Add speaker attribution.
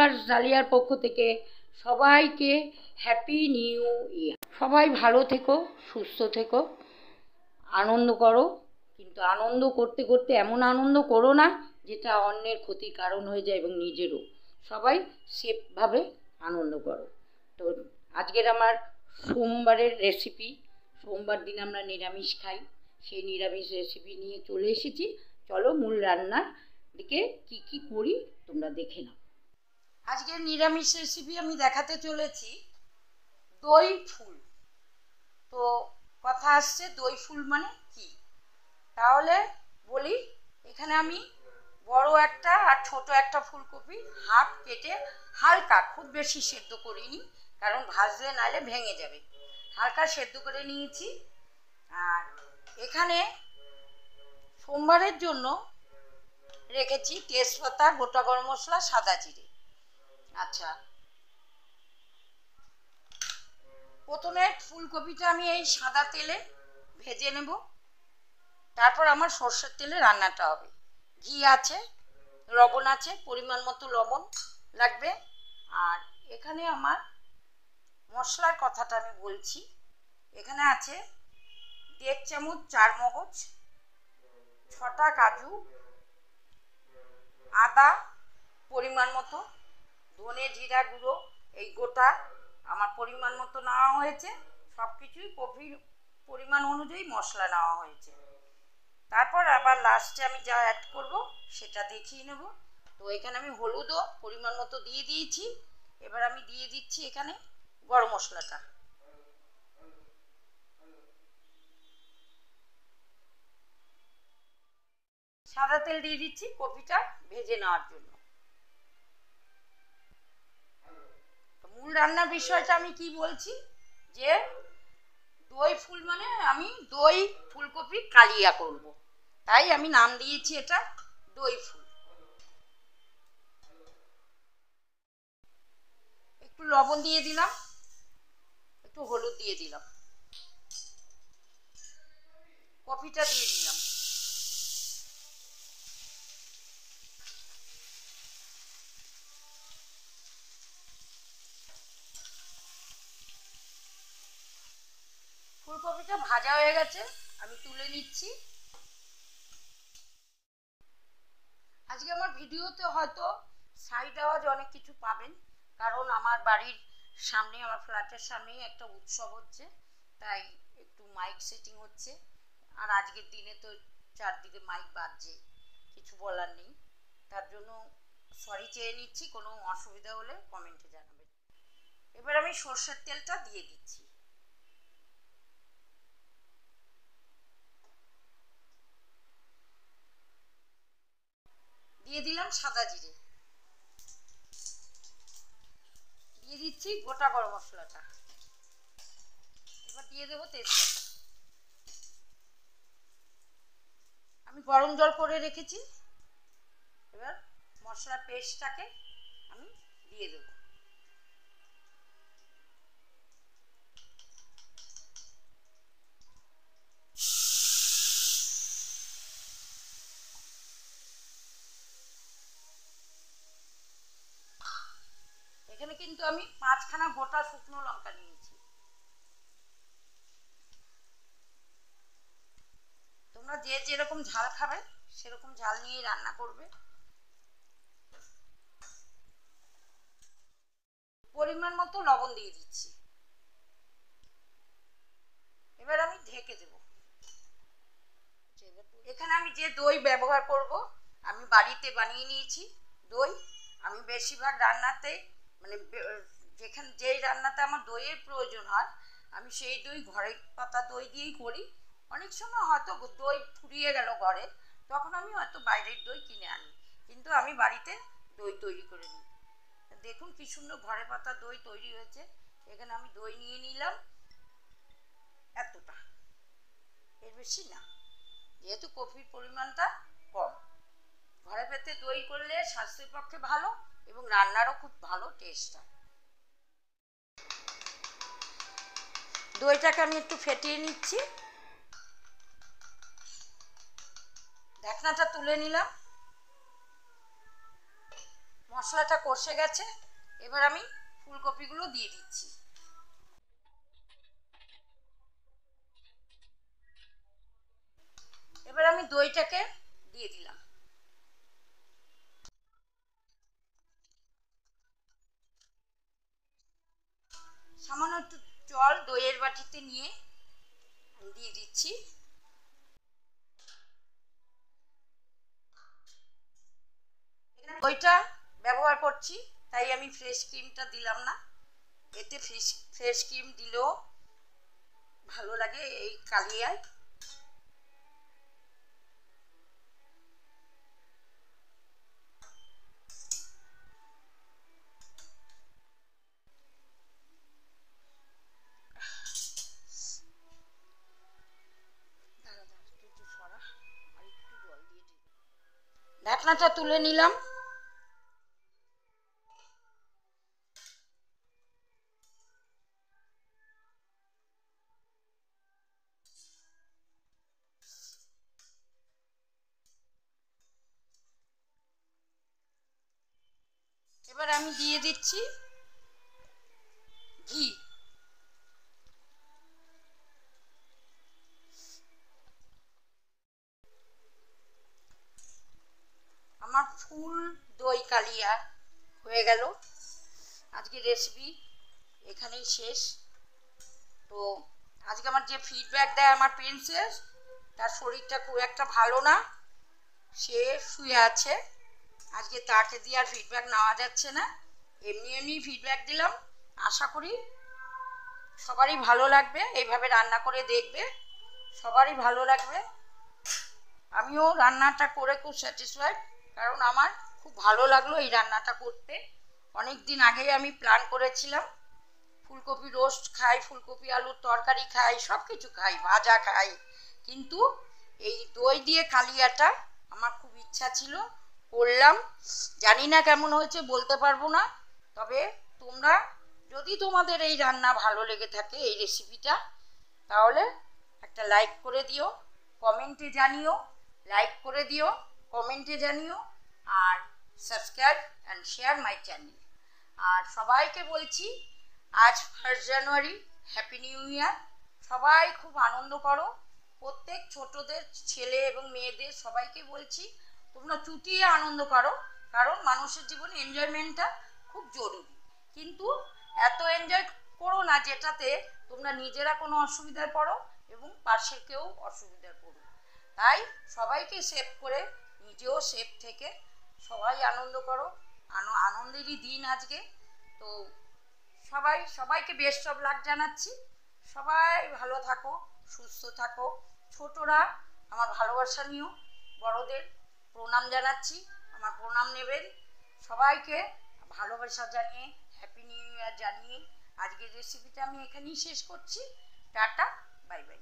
Speaker 1: Universe ডালিয়ার পক্ষ থেকে সবাইকে হ্যাপি নিউ ইয়ার। সবাই ভালো থেকো, সুস্থ থেকো, আনন্দ করো, কিন্তু আনন্দ করতে করতে এমন আনন্দ করো না যেটা অন্যের ক্ষতির কারণ হয়ে যায় এবং নিজেরও। সবাই সেফভাবে আনন্দ করো। তো আজকের আমার সোমবারের রেসিপি, সোমবার দিন আমরা নিরামিষ খাই, সেই নিরামিষ রেসিপি নিয়ে চলে এসেছি। চলো মূল রান্নার দিকে কি কি করি তোমরা দেখে নাও। আজকের নিরামিষ রেসিপি আমি দেখাতে চলেছি দই ফুল। তো কথা আসছে দই ফুল মানে কি, তাহলে বলি। এখানে আমি বড় একটা আর ছোট একটা ফুলকপি হাফ কেটে হালকা, খুব বেশি সেদ্ধ করিনি, কারণ ভাজলে নাহলে ভেঙে যাবে, হালকা সেদ্ধ করে নিয়েছি। আর এখানে সোমবারের জন্য রেখেছি তেজপাতা, গোটা গরম মশলা, সাদা জিরে। আচ্ছা, প্রথমে ফুলকপিটা আমি এই সাদা তেলে ভেজে নেব, তারপর আমার সর্ষের তেলে রান্নাটা হবে। ঘি আছে, লবণ আছে, পরিমাণ মতো লবণ লাগবে। আর এখানে আমার মশলার কথাটা আমি বলছি। এখানে আছে 1.5 চামচ চারমগজ, 6টা কাজু, আদা পরিমাণ মতো, ধনে জিরা গুঁড়ো এই গোটা আমার পরিমাণ মতো নেওয়া হয়েছে। সব কিছুই কপির পরিমাণ অনুযায়ী মশলা নেওয়া হয়েছে। তারপর আবার লাস্টে আমি যা অ্যাড করব সেটা দেখিয়ে নেব। তো এখানে আমি হলুদও পরিমাণ মতো দিয়ে দিয়েছি। এবার আমি দিয়ে দিচ্ছি এখানে গরম মশলাটা। সাদা তেল দিয়ে দিচ্ছি কপিটা ভেজে নেওয়ার জন্য। মূল রান্নার বিষয়টা আমি কি বলছি, যে দই ফুল মানে আমি দই ফুলকপি কালিয়া করব, তাই আমি নাম দিয়েছি এটা দই ফুল। একটু লবণ দিয়ে দিলাম, একটু হলুদ দিয়ে দিলাম, কপিটা দিয়ে দিলাম। ফুলকপিটা ভাজা হয়ে গেছে, আমি তুলে নিচ্ছি। আজকে আমার ভিডিওতে হয়তো সাইড আওয়াজ অনেক কিছু পাবেন, কারণ আমার বাড়ির সামনে, আমার ফ্ল্যাটের সামনেই একটা উৎসব হচ্ছে, তাই একটু মাইক সেটিং হচ্ছে। আর আজকের দিনে তো চারদিকে মাইক বাজছে, কিছু বলার নেই, তার জন্য সরি চেয়ে নিচ্ছি। কোনো অসুবিধা হলে কমেন্টে জানাবেন। এবার আমি সর্ষের তেলটা দিয়ে দিচ্ছি। দিয়ে দিলাম সাদা জিরে, দিয়ে দিচ্ছি গোটা গরম মশলাটা। এবার দিয়ে দেবো তেজপাতা। আমি গরম জল করে রেখেছি, এবার মশলার পেস্টটাকে আমি দিয়ে দেবো। এখানে কিন্তু আমি 5খানা গোটা শুকনো লঙ্কা নিয়েছি। তোমরা যে যেরকম ঝাল খাবে সেরকম ঝাল নিয়ে রান্না করবে। পরিমাণ মতো লবণ দিয়ে দিচ্ছি। এবার আমি ঢেকে দেব। এখানে আমি যে দই ব্যবহার করব, আমি বাড়িতে বানিয়ে নিয়েছি দই। আমি বেশিরভাগ রান্নাতে, মানে যেই রান্নাতে আমার দইয়ের প্রয়োজন হয়, আমি সেই দই ঘরে পাতা দই দিয়েই করি। অনেক সময় হয়তো দই ফুরিয়ে গেল ঘরে, তখন আমি হয়তো বাইরের দই কিনে আনি, কিন্তু আমি বাড়িতে দই তৈরি করে নিই। দেখুন কি সুন্দর ঘরে পাতা দই তৈরি হয়েছে। এখানে আমি দই নিয়ে নিলাম এতটা, এর বেশি না, যেহেতু কফির পরিমাণটা কম। ঘরে পেতে দই করলে স্বাস্থ্যের পক্ষে ভালো এবং রান্নারও খুব ভালো টেস্ট হয়। দইটাকে আমি একটু ফেটিয়ে নিচ্ছি। ঢাকনাটা তুলে নিলাম। মশলাটা কষে গেছে, এবার আমি ফুলকপিগুলো দিয়ে দিচ্ছি। এবার আমি দইটাকে দিয়ে দিলাম। সামান্য একটু জল দইয়ের বাটিতে নিয়ে দিয়ে দিচ্ছি। দইটা ব্যবহার করছি তাই আমি ফ্রেশ ক্রিমটা দিলাম না, এতে ফ্রেশ ক্রিম দিলেও ভালো লাগে এই কালিয়ায়। ঢাকনাটা তুলে নিলাম। এবার আমি দিয়ে দিচ্ছি ঘি। আমার ফুল দই কালিয়া হয়ে গেল। আজকে রেসিপি এখানেই শেষ। তো আজকে আমার যে ফিডব্যাক দেয় আমার প্রিন্সেস, তার শরীরটা খুব একটা ভালো না, সে শুয়ে আছে। আজকে তাকে দিয়ে আর ফিডব্যাক নেওয়া যাচ্ছে না, এমনি এমনি ফিডব্যাক দিলাম। আশা করি সবারই ভালো লাগবে, এইভাবে রান্না করে দেখবে, সবারই ভালো লাগবে। আমিও রান্নাটা করে খুব স্যাটিসফাইড, কারণ আমার খুব ভালো লাগলো এই রান্নাটা করতে। অনেক দিন আগেই আমি প্ল্যান করেছিলাম, ফুলকপি রোস্ট খাই, ফুলকপি আলুর তরকারি খাই, সব কিছু খাই, ভাজা খাই, কিন্তু এই দই দিয়ে কালিয়াটা আমার খুব ইচ্ছা ছিল, করলাম। জানি না কেমন হয়েছে, বলতে পারবো না। তবে তোমরা যদি তোমাদের এই রান্না ভালো লেগে থাকে, এই রেসিপিটা, তাহলে একটা লাইক করে দিও, কমেন্টে জানিও, লাইক করে দিও, কমেন্টে জানিও, আর subscribe and share my channel. আর সবাইকে বলছি আজ 1 জানুয়ারি, হ্যাপি নিউ ইয়ার। সবাই খুব আনন্দ করো, প্রত্যেক ছোটদের, ছেলে এবং মেয়েদের সবাইকে বলছি তোমরা চুটিয়ে আনন্দ করো, কারণ মানুষের জীবনে এনজয়মেন্টটা খুব জরুরি। কিন্তু এত এনজয় করো না যেটাতে তোমরা নিজেরা কোনো অসুবিধায় পড়ো এবং পাশের কেউ অসুবিধায় পড়ো। তাই সবাইকে সেভ করে নিজেও সেভ থেকে সবাই আনন্দ করো। আনন্দেরই দিন আজকে। তো সবাইকে বেস্ট অফ লাক জানাচ্ছি। সবাই ভালো থাকো, সুস্থ থাকো। ছোটরা আমার ভালোবাসা নিও, বড়দের প্রণাম জানাচ্ছি, আমার প্রণাম নেবেন। সবাইকে ভালোবাসা জানিয়ে, হ্যাপি নিউ ইয়ার জানিয়ে আজকের রেসিপিটা আমি এখানেই শেষ করছি। Tata, bye bye.